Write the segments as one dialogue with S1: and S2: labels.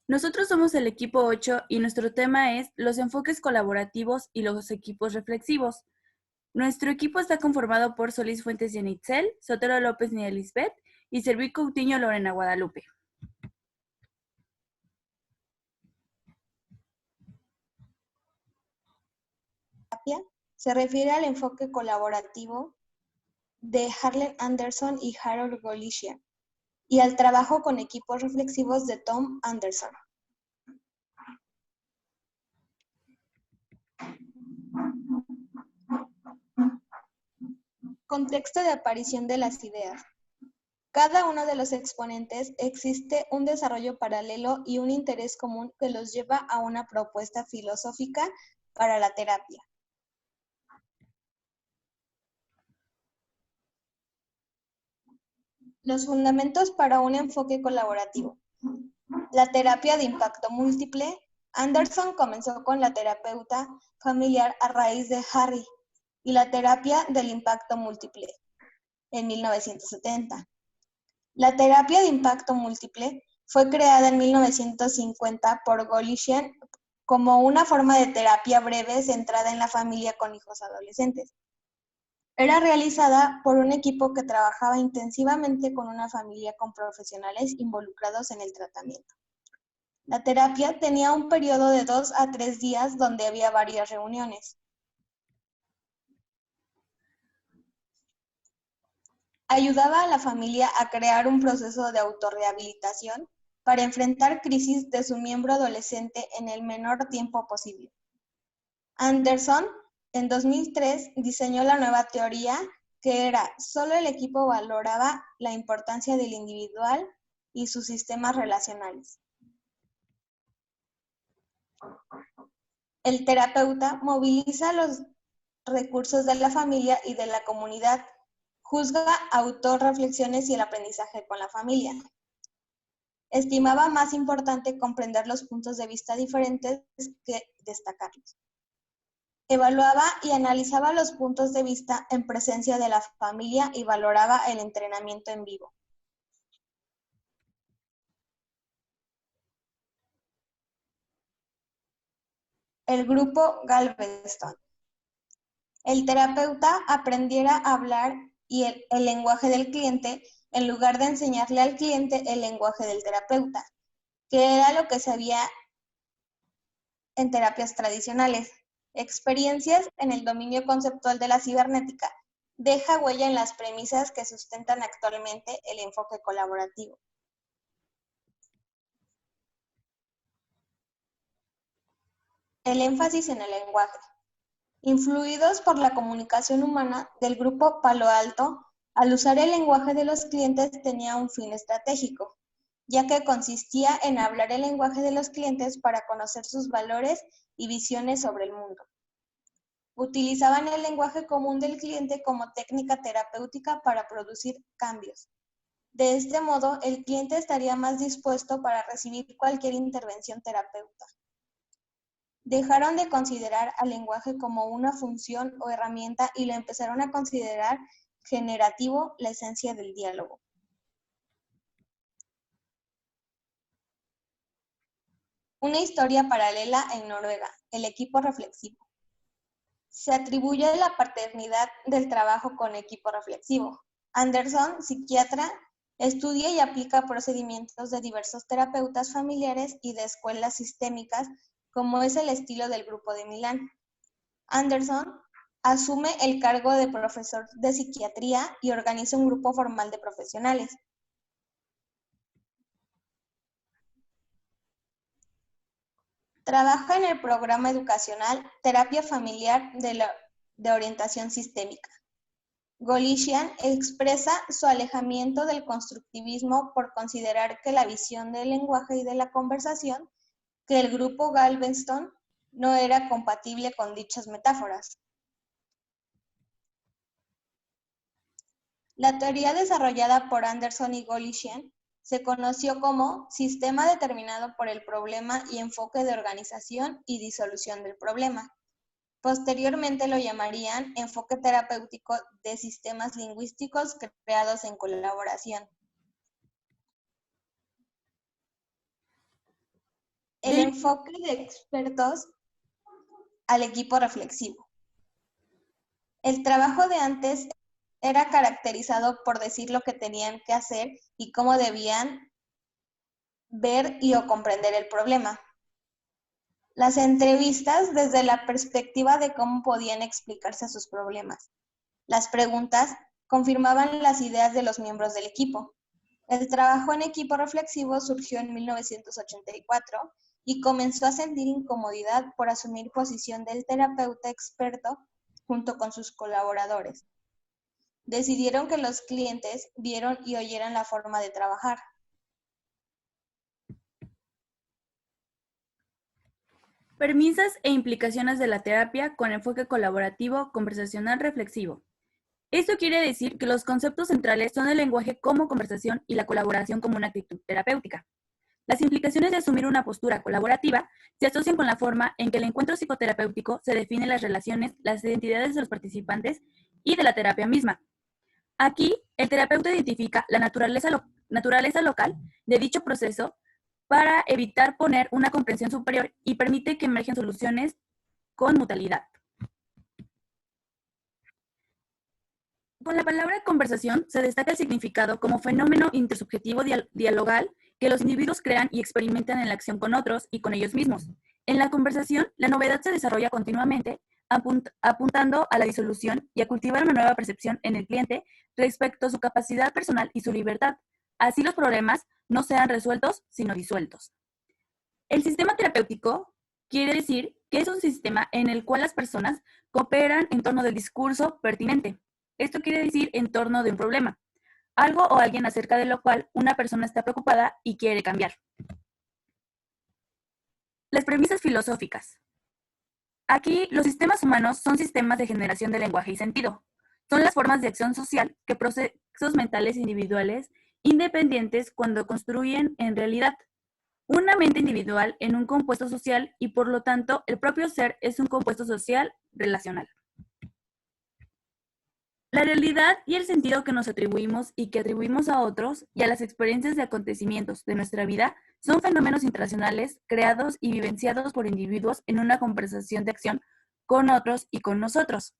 S1: Nosotros somos el equipo 8 y nuestro tema es los enfoques colaborativos y los equipos reflexivos. Nuestro equipo está conformado por Solís Fuentes Yenitzel, Sotero López Nielisbeth y Serví Coutinho Lorena Guadalupe.
S2: Se refiere al enfoque colaborativo de Harlan Anderson y Harold Golician y al trabajo con equipos reflexivos de Tom Anderson. Contexto de aparición de las ideas. Cada uno de los exponentes existe un desarrollo paralelo y un interés común que los lleva a una propuesta filosófica para la terapia. Los fundamentos para un enfoque colaborativo. La terapia de impacto múltiple. Anderson comenzó con la terapeuta familiar a raíz de Harry y la terapia del impacto múltiple en 1970. La terapia de impacto múltiple fue creada en 1950 por Golician como una forma de terapia breve centrada en la familia con hijos adolescentes. Era realizada por un equipo que trabajaba intensivamente con una familia con profesionales involucrados en el tratamiento. La terapia tenía un periodo de 2 a 3 días donde había varias reuniones. Ayudaba a la familia a crear un proceso de autorrehabilitación para enfrentar crisis de su miembro adolescente en el menor tiempo posible. Anderson, en 2003, diseñó la nueva teoría que era solo el equipo valoraba la importancia del individual y sus sistemas relacionales. El terapeuta moviliza los recursos de la familia y de la comunidad, juzga autorreflexiones y el aprendizaje con la familia. Estimaba más importante comprender los puntos de vista diferentes que destacarlos. Evaluaba y analizaba los puntos de vista en presencia de la familia y valoraba el entrenamiento en vivo. El grupo Galveston. El terapeuta aprendiera a hablar y el lenguaje del cliente en lugar de enseñarle al cliente el lenguaje del terapeuta, que era lo que se había en terapias tradicionales. Experiencias en el dominio conceptual de la cibernética deja huella en las premisas que sustentan actualmente el enfoque colaborativo. El énfasis en el lenguaje. Influidos por la comunicación humana del grupo Palo Alto, al usar el lenguaje de los clientes tenía un fin estratégico, ya que consistía en hablar el lenguaje de los clientes para conocer sus valores y visiones sobre el mundo. Utilizaban el lenguaje común del cliente como técnica terapéutica para producir cambios. De este modo, el cliente estaría más dispuesto para recibir cualquier intervención terapéutica. Dejaron de considerar al lenguaje como una función o herramienta y lo empezaron a considerar generativo, la esencia del diálogo. Una historia paralela en Noruega, el equipo reflexivo. Se atribuye la paternidad del trabajo con equipo reflexivo. Anderson, psiquiatra, estudia y aplica procedimientos de diversos terapeutas familiares y de escuelas sistémicas, como es el estilo del Grupo de Milán. Anderson asume el cargo de profesor de psiquiatría y organiza un grupo formal de profesionales. Trabaja en el programa educacional Terapia Familiar de Orientación Sistémica. Golician expresa su alejamiento del constructivismo por considerar que la visión del lenguaje y de la conversación que el grupo Galveston no era compatible con dichas metáforas. La teoría desarrollada por Anderson y Golician se conoció como sistema determinado por el problema y enfoque de organización y disolución del problema. Posteriormente lo llamarían enfoque terapéutico de sistemas lingüísticos creados en colaboración. enfoque de expertos al equipo reflexivo. El trabajo de antes era caracterizado por decir lo que tenían que hacer y cómo debían ver y o comprender el problema. Las entrevistas desde la perspectiva de cómo podían explicarse sus problemas. Las preguntas confirmaban las ideas de los miembros del equipo. El trabajo en equipo reflexivo surgió en 1984 y comenzó a sentir incomodidad por asumir posición del terapeuta experto junto con sus colaboradores. Decidieron que los clientes vieron y oyeran la forma de trabajar.
S1: Premisas e implicaciones de la terapia con enfoque colaborativo, conversacional, reflexivo. Esto quiere decir que los conceptos centrales son el lenguaje como conversación y la colaboración como una actitud terapéutica. Las implicaciones de asumir una postura colaborativa se asocian con la forma en que el encuentro psicoterapéutico se define las relaciones, las identidades de los participantes y de la terapia misma. Aquí, el terapeuta identifica la naturaleza local de dicho proceso para evitar poner una comprensión superior y permite que emergen soluciones con mutualidad. Con la palabra conversación se destaca el significado como fenómeno intersubjetivo dialogal que los individuos crean y experimentan en la acción con otros y con ellos mismos. En la conversación, la novedad se desarrolla continuamente, apuntando a la disolución y a cultivar una nueva percepción en el cliente respecto a su capacidad personal y su libertad. Así los problemas no sean resueltos, sino disueltos. El sistema terapéutico quiere decir que es un sistema en el cual las personas cooperan en torno del discurso pertinente. Esto quiere decir en torno de un problema, algo o alguien acerca de lo cual una persona está preocupada y quiere cambiar. Las premisas filosóficas. Aquí, los sistemas humanos son sistemas de generación de lenguaje y sentido. Son las formas de acción social que procesos mentales individuales independientes cuando construyen en realidad una mente individual en un compuesto social y por lo tanto el propio ser es un compuesto social relacional. La realidad y el sentido que nos atribuimos y que atribuimos a otros y a las experiencias de acontecimientos de nuestra vida son fenómenos internacionales creados y vivenciados por individuos en una conversación de acción con otros y con nosotros.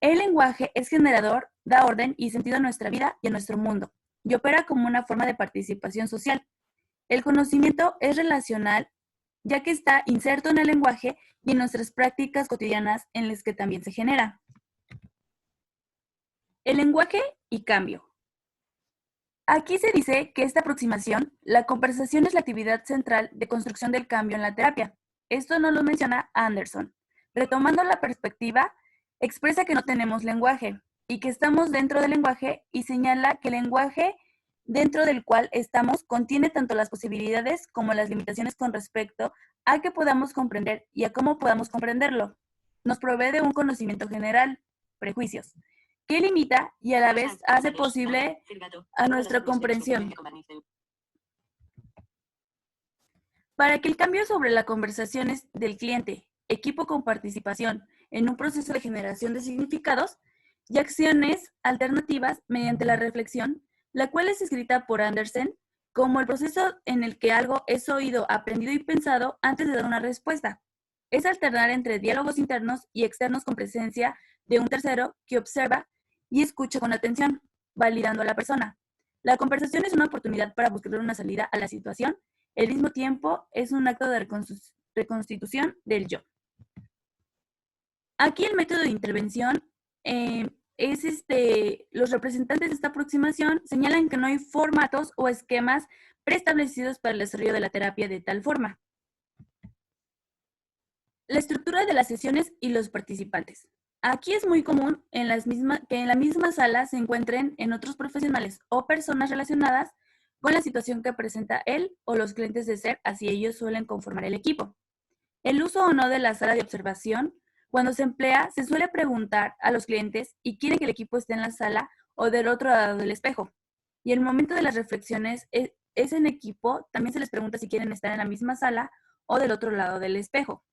S1: El lenguaje es generador, da orden y sentido a nuestra vida y a nuestro mundo, y opera como una forma de participación social. El conocimiento es relacional, ya que está inserto en el lenguaje y en nuestras prácticas cotidianas en las que también se genera. El lenguaje y cambio. Aquí se dice que esta aproximación, la conversación es la actividad central de construcción del cambio en la terapia. Esto no lo menciona Anderson. Retomando la perspectiva, expresa que no tenemos lenguaje y que estamos dentro del lenguaje y señala que el lenguaje dentro del cual estamos contiene tanto las posibilidades como las limitaciones con respecto a que podamos comprender y a cómo podamos comprenderlo. Nos provee de un conocimiento general, prejuicios, que limita y a la vez hace posible a nuestra comprensión. Para que el cambio sobre las conversaciones del cliente, equipo con participación en un proceso de generación de significados y acciones alternativas mediante la reflexión, la cual es escrita por Andersen como el proceso en el que algo es oído, aprendido y pensado antes de dar una respuesta. Es alternar entre diálogos internos y externos con presencia de un tercero que observa y escucha con atención, validando a la persona. La conversación es una oportunidad para buscar una salida a la situación. Al mismo tiempo, es un acto de reconstitución del yo. Aquí el método de intervención es los representantes de esta aproximación señalan que no hay formatos o esquemas preestablecidos para el desarrollo de la terapia de tal forma. La estructura de las sesiones y los participantes. Aquí es muy común que en la misma sala se encuentren en otros profesionales o personas relacionadas con la situación que presenta él o los clientes de ser, así ellos suelen conformar el equipo. El uso o no de la sala de observación, cuando se emplea, se suele preguntar a los clientes y quieren que el equipo esté en la sala o del otro lado del espejo. Y el momento de las reflexiones es en equipo, también se les pregunta si quieren estar en la misma sala o del otro lado del espejo.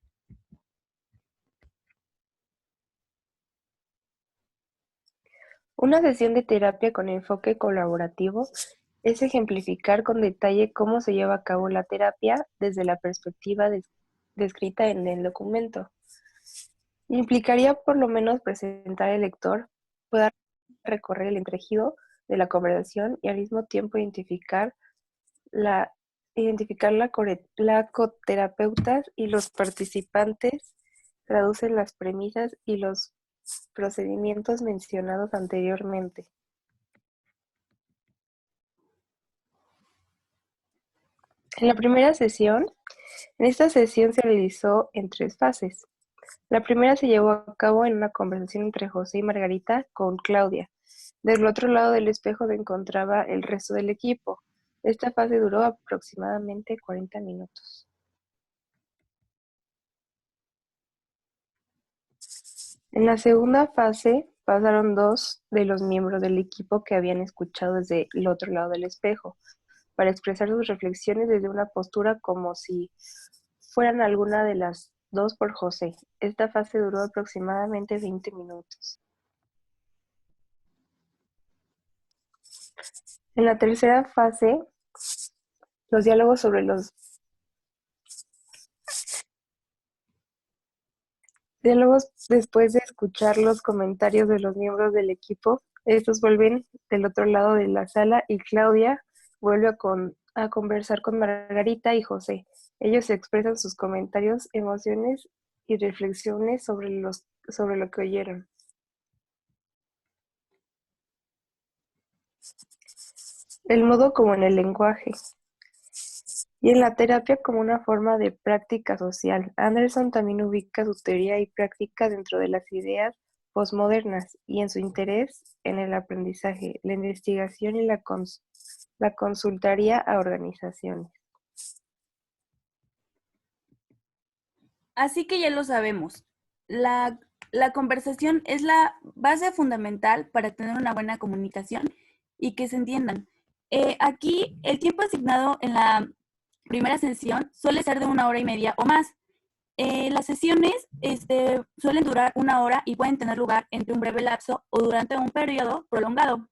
S3: Una sesión de terapia con enfoque colaborativo es ejemplificar con detalle cómo se lleva a cabo la terapia desde la perspectiva descrita en el documento. Implicaría por lo menos presentar al lector pueda recorrer el entretejido de la conversación y al mismo tiempo la coterapeutas y los participantes traducen las premisas y los procedimientos mencionados anteriormente. En esta sesión se realizó en 3 fases. La primera se llevó a cabo en una conversación entre José y Margarita con Claudia. Del otro lado del espejo se encontraba el resto del equipo. Esta fase duró aproximadamente 40 minutos. En la segunda fase pasaron 2 de los miembros del equipo que habían escuchado desde el otro lado del espejo, para expresar sus reflexiones desde una postura como si fueran alguna de las 2 por José. Esta fase duró aproximadamente 20 minutos. En la tercera fase, los diálogos después de escuchar los comentarios de los miembros del equipo, estos vuelven del otro lado de la sala y Claudia vuelve a conversar con Margarita y José. Ellos expresan sus comentarios, emociones y reflexiones sobre lo que oyeron. El modo como en el lenguaje. Y en la terapia como una forma de práctica social. Anderson también ubica su teoría y práctica dentro de las ideas posmodernas y en su interés en el aprendizaje, la investigación y la consultoría a organizaciones.
S1: Así que ya lo sabemos. La conversación es la base fundamental para tener una buena comunicación y que se entiendan. Aquí el tiempo asignado en la primera sesión suele ser de 1 hora y media o más. Las sesiones suelen durar 1 hora y pueden tener lugar entre un breve lapso o durante un periodo prolongado.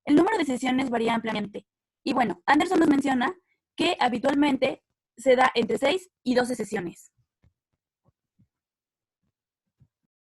S1: El número de sesiones varía ampliamente. Y bueno, Anderson nos menciona que habitualmente se da entre 6 y 12 sesiones.